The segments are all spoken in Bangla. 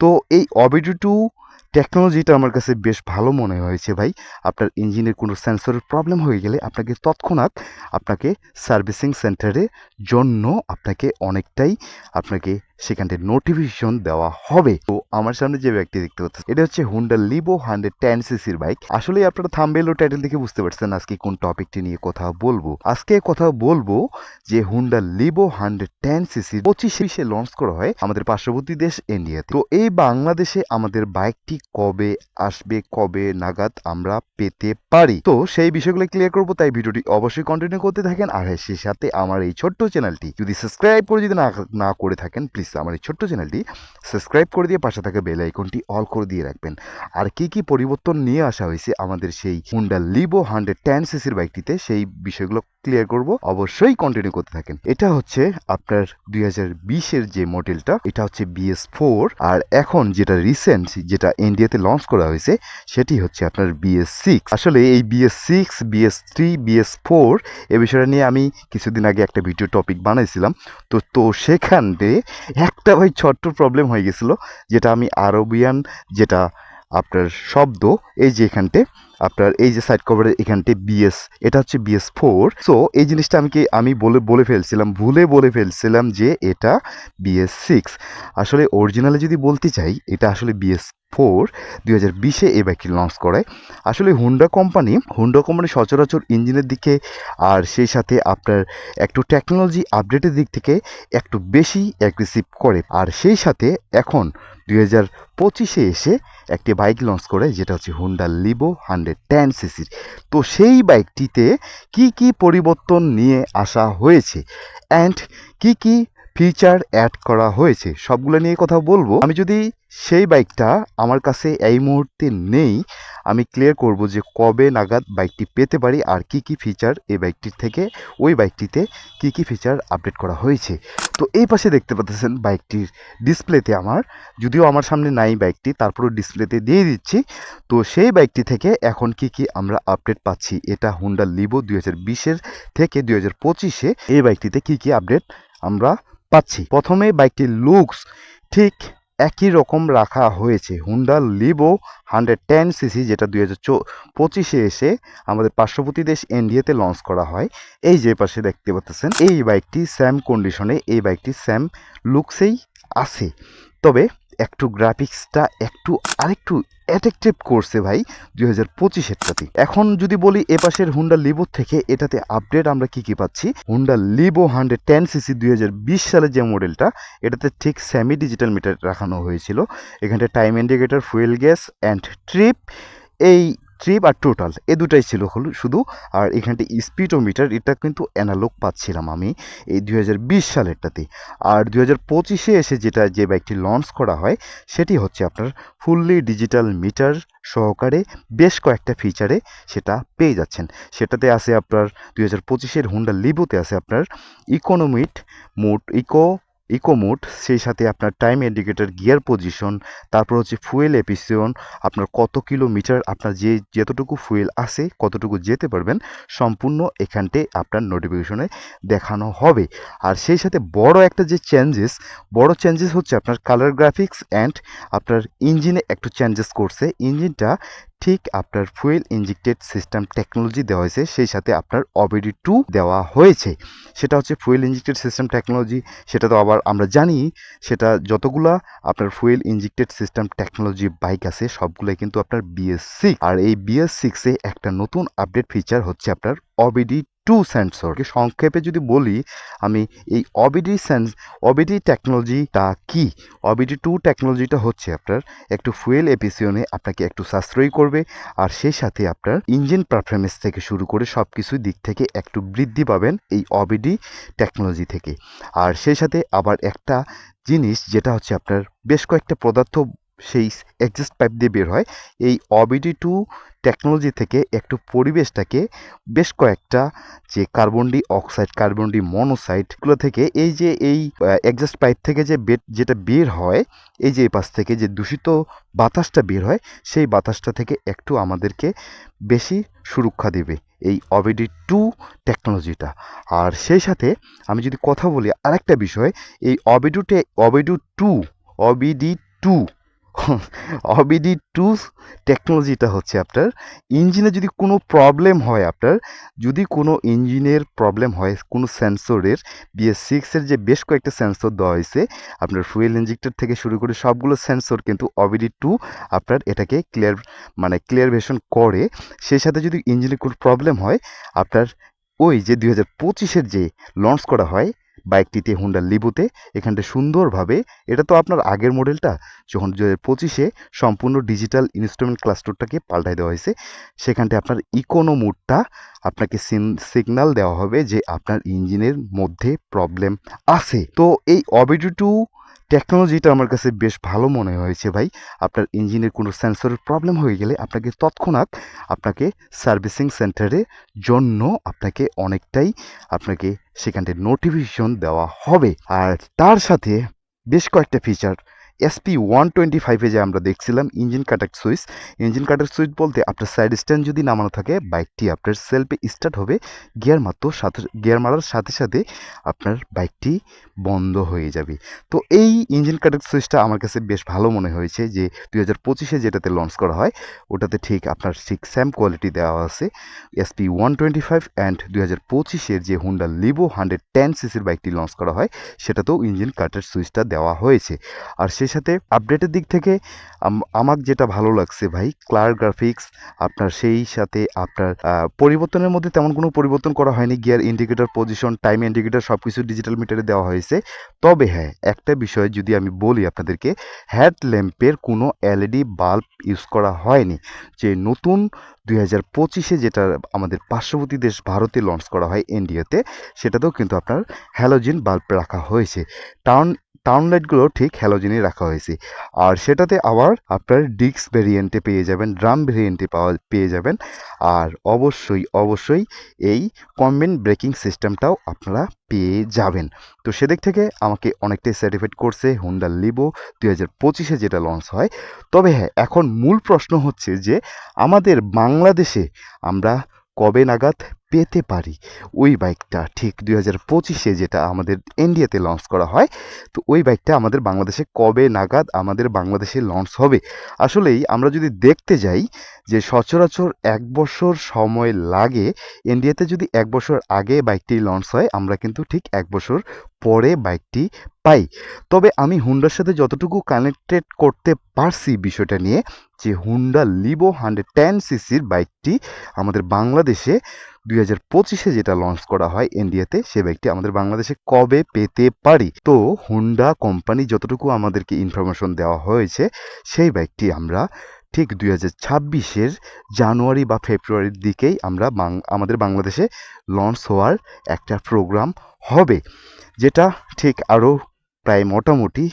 তো এই অবিডি টু টেকনোলজিটা আমার কাছে বেশ ভালো মনে হয়েছে ভাই। আপনার ইঞ্জিনের কোনো সেন্সরের প্রবলেম হয়ে গেলে আপনাকে তৎক্ষণাৎ আপনাকে সার্ভিসিং সেন্টারের জন্য অনেকটাই আপনাকে সেখান থেকে নোটিফিকেশন দেওয়া হবে। তো আমার সামনে যে বাইকটি দেখতে পাচ্ছেন এটা হচ্ছে হুন্ডা লিভো 110 সিসির বাইক। আসলে আপনারা থাম্বনেল ও টাইটেল দেখে বুঝতে পারছেন আজকে কোন টপিকটি নিয়ে কথা বলবো। আজকে কথা বলবো যে হুন্ডা লিভো 110 সিসি 25-এ লঞ্চ করা হয় আমাদের পার্শ্ববর্তী দেশ ইন্ডিয়াতে। তো এই বাংলাদেশে আমাদের বাইকটি কবে আসবে, কবে নাগাদ আমরা পেতে পারি, তো সেই বিষয়গুলো ক্লিয়ার করবো। তাই ভিডিওটি অবশ্যই কন্টিনিউ করতে থাকেন। আর হ্যাঁ, সেই সাথে আমার এই ছোট্ট চ্যানেলটি যদি সাবস্ক্রাইব করে যদি না করে থাকেন, প্লিজ আমার এই ছোট্ট চ্যানেলটি সাবস্ক্রাইব করে দিয়ে পাশে থাকা বেল আইকনটি অল করে দিয়ে রাখবেন। আর কি কি পরিবর্তন নিয়ে আসা হয়েছে আমাদের সেই হুন্ডা লিভো 110 সিসির বাইকটিতে, সেই বিষয়গুলো ক্লিয়ার করব। অবশ্যই কন্টিনিউ করতে থাকেন। এটা হচ্ছে আপনার 2020-এর যে মডেলটা, এটা হচ্ছে BS4। আর এখন যেটা রিসেন্ট যেটা ইন্ডিয়াতে লঞ্চ করা হয়েছে সেটি হচ্ছে আপনার BS6। আসলে এই BS6, BS3, BS4 এ বিষয়টা নিয়ে আমি কিছুদিন আগে একটা ভিডিও টপিক বানাইছিলাম। তো সেখানে একটা ভাই ছোট্ট প্রবলেম হয়ে গেছিল, যেটা আমি আরবিয়ান যেটা আপনার শব্দ, এই যে এখানটে আপনার এই যে সাইড কভারের এখানটে BS, এটা হচ্ছে BS4। সো এই জিনিসটা আমি বলে ফেলছিলাম যে এটা BS6। আসলে অরিজিনালি যদি বলতে চাই এটা আসলে BS4। 2020-এ এই বাইকটি লঞ্চ করে। আসলে হুন্ডা কোম্পানি সচরাচর ইঞ্জিনের দিকে আর সেই সাথে আপনার একটু টেকনোলজি আপডেটের দিক থেকে একটু বেশি অ্যাগ্রেসিভ করে। আর সেই সাথে এখন 2025-এ এসে একটি বাইক লঞ্চ করে যেটা হচ্ছে হুন্ডা লিভো 110 সিসির। তো সেই বাইকটিতে কি কি পরিবর্তন নিয়ে আসা হয়েছে অ্যান্ড কি কি ফিচার অ্যাড করা হয়েছে সবগুলো নিয়ে কথা বলবো। আমি যদি সেই বাইকটা আমার কাছে এই মুহূর্তে নেই, আমি ক্লিয়ার করব যে কবে নাগাদ বাইকটি পেতে পারি আর কি কি ফিচার এই বাইকটির থেকে ওই বাইকটিতে কি কি ফিচার আপডেট করা হয়েছে। তো এই পাশে দেখতে পাচ্ছেন বাইকটির ডিসপ্লেতে যদিও আমার সামনে নাই বাইকটি, তারপরেও ডিসপ্লেতে দিয়ে দিচ্ছি। তো সেই বাইকটি থেকে এখন কি কি আমরা আপডেট পাচ্ছি, এটা হুন্ডা লিভো 2020-এর থেকে 2025-এ এই বাইকটিতে কি কি আপডেট আমরা পাচ্ছি। প্রথমে বাইকটির লুকস ঠিক একই রকম রাখা হয়েছে। হুন্ডা লিভো 110 সিসি যেটা 2025-এ এসে আমাদের পার্শ্ববর্তী দেশ ইন্ডিয়াতে লঞ্চ করা হয়। এই যে পাশে দেখতে পাচ্ছেন এই বাইকটি স্যাম কন্ডিশনে, এই বাইকটি স্যাম লুকসেই আছে, তবে একটু গ্রাফিক্সটা আরেকটু অ্যাট্রাকটিভ করছে ভাই 2025-এরটাতে। এখন যদি বলি এপাশের হুন্ডা লিভো থেকে এটাতে আপডেট আমরা কি কি পাচ্ছি। হুন্ডা লিভো 110 সিসি 2020 সালের যে মডেলটা, এটাতে ঠিক সেমি ডিজিটাল মিটার রাখানো হয়েছিল। এখানটা time indicator, fuel gas and trip আর টোটাল এ দুটাই ছিল শুধু। আর এখানটা স্পিডোমিটার, এটা কিন্তু অ্যানালগ পাচ্ছিলাম আমি এই 2020 সালেরটাতে। আর 2025-এ এসে যে বাইকটি লঞ্চ করা হয় সেটি হচ্ছে আপনার ফুললি ডিজিটাল মিটার সহকারে বেশ কয়েকটা ফিচারে সেটা পেয়ে যাচ্ছেন। সেটাতে আছে আপনার 2025-এর হুন্ডা লিভোতে আছে আপনার ইকো মোড, সেই সাথে আপনার টাইম ইন্ডিকেটর, গিয়ার পজিশন, তারপর হচ্ছে ফুয়েল এফিসিয়েন্ট, আপনার কত কিলোমিটার আপনার যতটুকু ফুয়েল আছে কতটুকু যেতে পারবেন সম্পূর্ণ এখানতে আপনার নোটিফিকেশনে দেখানো হবে। আর সেই সাথে বড় চেঞ্জেস হচ্ছে আপনার কালার গ্রাফিক্স অ্যান্ড আপনার ইঞ্জিনে একটু চেঞ্জেস করছে। ইঞ্জিনটা ঠিক আপনার ফুয়েল ইনজেক্টেড সিস্টেম টেকনোলজি দেওয়া হয়েছে, সেই সাথে আপনার OBD 2 দেওয়া হয়েছে। সেটা হচ্ছে ফুয়েল ইনজেক্টেড সিস্টেম টেকনোলজি, সেটা তো আবার আমরা জানি সেটা যতগুলা আপনার fuel injected system technology bike আছে সবগুলাই কিন্তু আপনার BS6। আর এই BS6-এ একটা নতুন আপডেট ফিচার হচ্ছে আপনার OBD 2 সেন্সর। সংক্ষেপে যদি বলি আমি, এই OBD টেকনোলজিটা কি, OBD 2 টেকনোলজিটা হচ্ছে আপনার একটু ফুয়েল এফিসিয়েন্টে আপনাকে একটু সাশ্রয়ী করবে। আর সেই সাথে আপনার ইঞ্জিন পারফরমেন্স থেকে শুরু করে সব কিছু দিক থেকে একটু বৃদ্ধি পাবেন এই OBD টেকনোলজি থেকে। আর সেই সাথে আবার একটা জিনিস যেটা হচ্ছে আপনার বেশ কয়েকটা পদার্থ সেই এক্সস্ট পাইপ দিয়ে বের হয় এই OBD 2 টেকনোলজি থেকে, একটু পরিবেশটাকে বেশ কয়েকটা যে কার্বন ডি অক্সাইড, কার্বন ডি মনোক্সাইডগুলো থেকে এই এক্সস্ট পাইপ থেকে যেটা বের হয়, এই যে এই পাশ থেকে যে দূষিত বাতাসটা বের হয়, সেই বাতাসটা থেকে একটু আমাদেরকে বেশি সুরক্ষা দেবে এই OBD 2 টেকনোলজিটা। আর সেই সাথে আমি যদি কথা বলি আরেকটা বিষয়, এই OBD 2 অবিডি টু টেকনোলজিটা হচ্ছে আপনার ইঞ্জিনে যদি কোনো প্রবলেম হয়, আপনার যদি কোনো ইঞ্জিনের প্রবলেম হয় কোনো সেন্সরের, BS6-এর যে বেশ কয়েকটা সেন্সর দেওয়া হয়েছে, আপনার ফুয়েল ইঞ্জেক্টর থেকে শুরু করে সবগুলো সেন্সর কিন্তু অবিডি টু আপনার এটাকে ক্লিয়ারভেশন করে। সেই সাথে যদি ইঞ্জিনে কোনো প্রবলেম হয়, আপনার ওই যে 2025-এর যে লঞ্চ করা হয় বাইকটিতে, হুন্ডা লিবোতে, এখানটা সুন্দরভাবে, এটা তো আপনার আগের মডেলটা, যখন 2025-এ সম্পূর্ণ ডিজিটাল ইনস্ট্রুমেন্ট ক্লাস্টারটাকে পাল্টাই দেওয়া হয়েছে, সেখানটা আপনার ইকোনো মোডটা আপনাকে সিগন্যাল দেওয়া হবে যে আপনার ইঞ্জিনের মধ্যে প্রবলেম আছে। তো এই অবিডি টু টেকনোলজিটা আমার কাছে বেশ ভালো মনে হয়েছে ভাই। আপনার ইঞ্জিনের কোনো সেন্সরের প্রবলেম হয়ে গেলে আপনাকে তৎক্ষণাৎ আপনাকে সার্ভিসিং সেন্টারে জন্য আপনাকে সেখানটায় নোটিফিকেশন দেওয়া হবে। আর তার সাথে বেশ কয়েকটা ফিচার SP125-এ যে আমরা দেখছিলাম ইঞ্জিন কাটার সুইচ বলতে আপনার সাইড স্ট্যান্ড যদি নামানো থাকে, বাইকটি আপনার সেলফে স্টার্ট হবে, গিয়ার মারার সাথে সাথে আপনার বাইকটি বন্ধ হয়ে যাবে। তো এই ইঞ্জিন কাটার সুইচটা আমার কাছে বেশ ভালো মনে হয়েছে, যে 2025-এ যেটাতে লঞ্চ করা হয় ওটাতে ঠিক সেম কোয়ালিটি দেওয়া আছে। SP125 অ্যান্ড 2025-এর যে হুন্ডা লিভো 110cc বাইকটি লঞ্চ করা হয় সেটাতেও ইঞ্জিন কাটার সুইচটা দেওয়া হয়েছে। আর সেই সাথে আপডেটের দিক থেকে আমার যেটা ভালো লাগছে ভাই, ক্লার গ্রাফিক্স, আপনার সেই সাথে আপনার পরিবর্তনের মধ্যে তেমন কোনো পরিবর্তন করা হয়নি। Gear indicator, position, time indicator সব কিছু ডিজিটাল মিটারে দেওয়া হয়েছে। তবে হ্যাঁ, একটা বিষয় যদি আমি বলি আপনাদেরকে, হেডল্যাম্পের কোনো এলইডি বাল্ব ইউজ করা হয়নি। যে নতুন 2025-এ যেটা আমাদের পার্শ্ববর্তী দেশ ভারতে লঞ্চ করা হয় ইন্ডিয়াতে, সেটাতেও কিন্তু আপনার হ্যালোজেন বাল্ব রাখা হয়েছে। টাউন লাইটগুলো ঠিক হ্যালোজেনই রাখা হয়েছে। আর সেটাতে আবার আপনার ডিস্ক ভেরিয়েন্টে পেয়ে যাবেন, ড্রাম ভেরিয়েন্টে পেয়ে যাবেন। আর অবশ্যই এই কম্বিন ব্রেকিং সিস্টেমটাও আপনারা পেয়ে যাবেন। তো সেদিক থেকে আমাকে অনেকটাই স্যাটিসফাইড করছে হুন্ডা লিভো 2025-এ যেটা লঞ্চ হয়। তবে হ্যাঁ, এখন মূল প্রশ্ন হচ্ছে যে আমাদের বাংলাদেশে আমরা কবে নাগাদ পেতে পারি ওই বাইকটা, ঠিক 2025-এ যেটা আমাদের ইন্ডিয়াতে লঞ্চ করা হয়। তো ওই বাইকটা আমাদের বাংলাদেশে কবে নাগাদ আমাদের বাংলাদেশে লঞ্চ হবে? আসলেই আমরা যদি দেখতে যাই যে সচরাচর 1 বছর সময় লাগে। ইন্ডিয়াতে যদি 1 বছর আগে বাইকটি লঞ্চ হয়, আমরা কিন্তু ঠিক 1 বছর পরে বাইকটি পাই। তবে আমি হুন্ডার সাথে যতটুকু কানেক্টেড করতে পারছি বিষয়টা নিয়ে, যে হুন্ডা লিভো 110cc-র বাইকটি আমাদের বাংলাদেশে 2025-এ যেটা লঞ্চ করা হয় ইন্ডিয়াতে, সে বাইকটি আমাদের বাংলাদেশে কবে পেতে পারি? তো হুন্ডা কোম্পানি যতটুকু আমাদেরকে ইনফরমেশন দেওয়া হয়েছে, সেই বাইকটি আমরা ঠিক 2026-এর জানুয়ারি বা ফেব্রুয়ারির দিকেই আমাদের বাংলাদেশে লঞ্চ হওয়ার একটা প্রোগ্রাম হবে, যেটা ঠিক আরও প্রায় মোটামুটি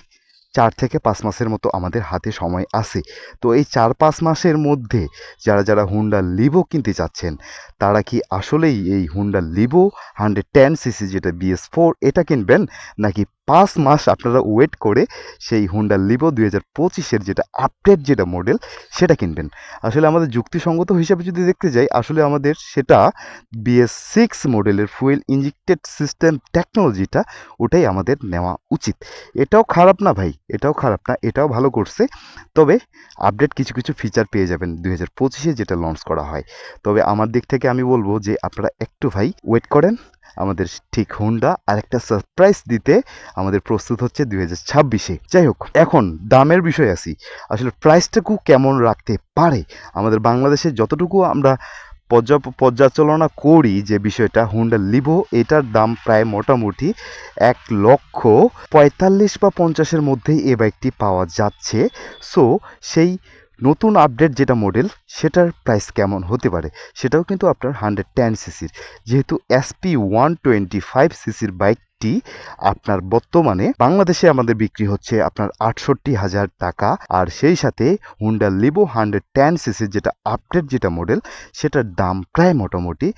4 থেকে 5 মাসের মতো আমাদের হাতে সময় আছে। তো এই 4-5 মাসের মধ্যে যারা হুন্ডা লিভো কিনতে চাচ্ছেন, তারা কি আসলেই এই হুন্ডা লিভো 110cc যেটা BS4 এটা কিনবেন, নাকি 5 মাস আপনারা ওয়েট করে সেই হুন্ডা লিভো 2025-এর যেটা আপডেট যেটা মডেল সেটা কিনবেন? আসলে আমাদের যুক্তিসঙ্গত হিসাবে যদি দেখতে যাই, আসলে আমাদের সেটা BS6 মডেলের ফুয়েল ইঞ্জেক্টেড সিস্টেম টেকনোলজিটা, ওটাই আমাদের নেওয়া উচিত। এটাও খারাপ না ভাই, এটাও খারাপ না, এটাও ভালো করছে। তবে আপডেট কিছু ফিচার পেয়ে যাবেন 2025-এ যেটা লঞ্চ করা হয়। তবে আমার দিক থেকে আমি বলবো যে আপনারা একটু ভাই ওয়েট করেন। আমাদের ঠিক হুন্ডা আরেকটা সারপ্রাইজ দিতে আমাদের প্রস্তুত হচ্ছে 2026-এ। যাই হোক, এখন দামের বিষয় আসি। আসলে প্রাইসটাকু কেমন রাখতে পারে আমাদের বাংলাদেশে? যতটুকু আমরা পর্যালোচনা করি যে বিষয়টা, হুন্ডা লিভো এটার দাম প্রায় মোটামুটি 1,45,000 বা 50-এর মধ্যেই এ বাইকটি পাওয়া যাচ্ছে। সো সেই নতুন আপডেট যেটা মডেল, সেটার প্রাইস কেমন হতে পারে সেটাও কিন্তু আপনার 110cc-র, যেহেতু SP125cc-র বাইকটি আপনার বর্তমানে বাংলাদেশে আমাদের বিক্রি হচ্ছে আপনার 68,000 টাকা। আর সেই সাথে হুন্ডা লিভো 110cc-র যেটা আপডেট যেটা মডেল, সেটার দাম প্রায় মোটামুটি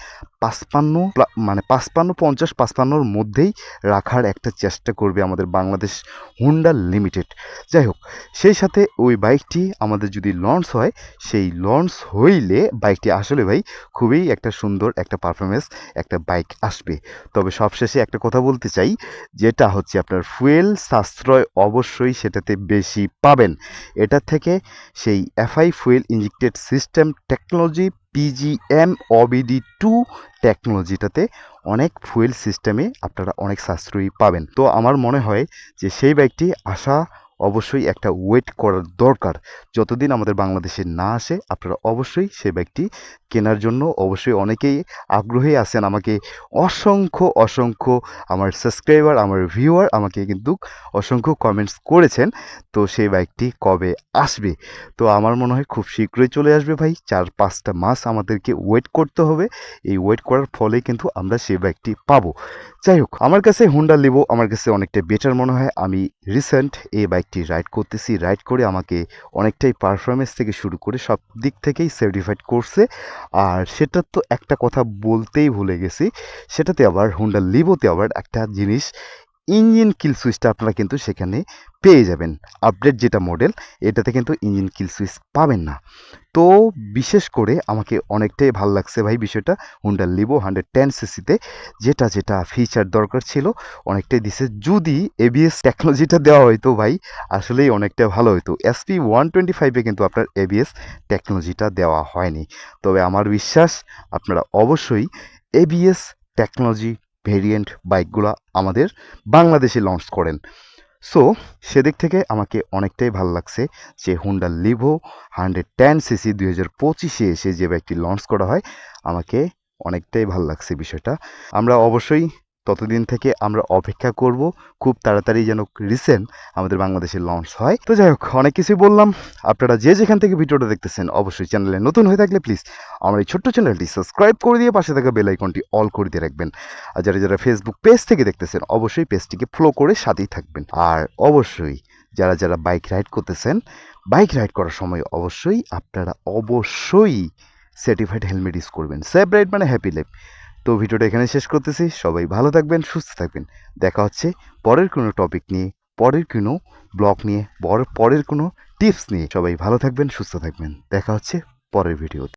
55-50-55-র মধ্যেই রাখার একটা চেষ্টা করবে আমাদের বাংলাদেশ হুন্ডা লিমিটেড। যাই হোক, সেই সাথে ওই বাইকটি আমাদের যদি লঞ্চ হয়, সেই লঞ্চ হইলে বাইকটি আসলে ভাই খুবই একটা সুন্দর একটা পারফরমেন্স একটা বাইক আসবে। তবে সবশেষে একটা কথা বলতে বলতে চাই, যেটা হচ্ছে আপনার ফুয়েল সাশ্রয় অবশ্যই সেটাতে বেশি পাবেন। এটা থেকে সেই FI fuel injected system technology PGM OBD 2 টেকনোলজিটাতে অনেক ফুয়েল সিস্টেমে আপনারা অনেক সাশ্রয়ী পাবেন। তো আমার মনে হয় যে সেই বাইকটি আসা অবশ্যই একটা ওয়েট করার দরকার। যতদিন আমাদের বাংলাদেশে না আসে আপনারা অবশ্যই সেই বাইকটি কেনার জন্য অবশ্যই অনেকেই আগ্রহী আছেন। আমাকে অসংখ্য আমার সাবস্ক্রাইবার, আমার ভিউয়ার আমাকে কিন্তু অসংখ্য কমেন্টস করেছেন। তো সেই বাইকটি কবে আসবে? তো আমার মনে হয় খুব শীঘ্রই চলে আসবে ভাই। 4-5টা মাস আমাদেরকে ওয়েট করতে হবে। এই ওয়েট করার ফলেই কিন্তু আমরা সেই বাইকটি পাবো। যাই হোক, আমার কাছে হোন্ডা লিভো আমার কাছে অনেকটা বেটার মনে হয়। আমি রিসেন্ট এই বাইকটি রাইড করতেছি। রাইড করে আমাকে অনেকটাই পারফরমেন্স থেকে শুরু করে সব দিক থেকেই সার্টিফাইড করছে। আর সেটার তো একটা কথা বলতেই ভুলে গেছি, সেটাতে আবার হোন্ডা লিভোতে আবার একটা জিনিস, ইঞ্জিন কিল সুইচটা আপনারা কিন্তু সেখানে পেয়ে যাবেন। আপডেট যেটা মডেল, এটাতে কিন্তু ইঞ্জিন কিল সুইচ পাবেন না। তো বিশেষ করে আমাকে অনেকটাই ভাল লাগছে ভাই বিষয়টা। হোন্ডা লিভো 110 সিসিতে যেটা ফিচার দরকার ছিল অনেকটাই দিছে। যদি এবিএস টেকনোলজিটা দেওয়া হইতো ভাই, আসলেই অনেকটা ভালো হইতো। এসপি 125-এ কিন্তু আপনার এবিএস টেকনোলজিটা দেওয়া হয়নি। তবে আমার বিশ্বাস আপনারা অবশ্যই এবিএস টেকনোলজি ভেরিয়েন্ট বাইকগুলো আমাদের বাংলাদেশে লঞ্চ করেন। সো সেদিক থেকে আমাকে অনেকটাই ভালো লাগছে যে হোন্ডা লিভো 110 সিসি 2025-এ এসে যে বাইকটি লঞ্চ করা হয়, আমাকে অনেকটাই ভালো লাগছে বিষয়টা। আমরা অবশ্যই ততদিন থেকে আমরা অপেক্ষা করব খুব তাড়াতাড়ি যেন রিসেন্ট আমাদের বাংলাদেশে লঞ্চ হয়। তো যাই হোক, অনেক কিছুই বললাম। আপনারা যে যেখান থেকে ভিডিওটা দেখতেছেন অবশ্যই চ্যানেলে নতুন হয়ে থাকলে প্লিজ আমার এই ছোট্ট চ্যানেলটি সাবস্ক্রাইব করে দিয়ে পাশে থাকা বেল আইকনটি অল করে দিয়ে রাখবেন। আর যারা ফেসবুক পেজ থেকে দেখতেছেন অবশ্যই পেজটিকে ফলো করে সাথেই থাকবেন। আর অবশ্যই যারা বাইক রাইড করতেছেন, বাইক রাইড করার সময় অবশ্যই আপনারা সার্টিফাইড হেলমেট ইউজ করবেন। সেফ রাইড মানে হ্যাপি লাইফ। তো ভিডিওটা এখানে শেষ করতেছি। সবাই ভালো থাকবেন, সুস্থ থাকবেন। দেখা হচ্ছে পরের কোনো টপিক নিয়ে, পরের কোনো ব্লগ নিয়ে, পরের কোনো টিপস নিয়ে। সবাই ভালো থাকবেন, সুস্থ থাকবেন। দেখা হচ্ছে পরের ভিডিওতে।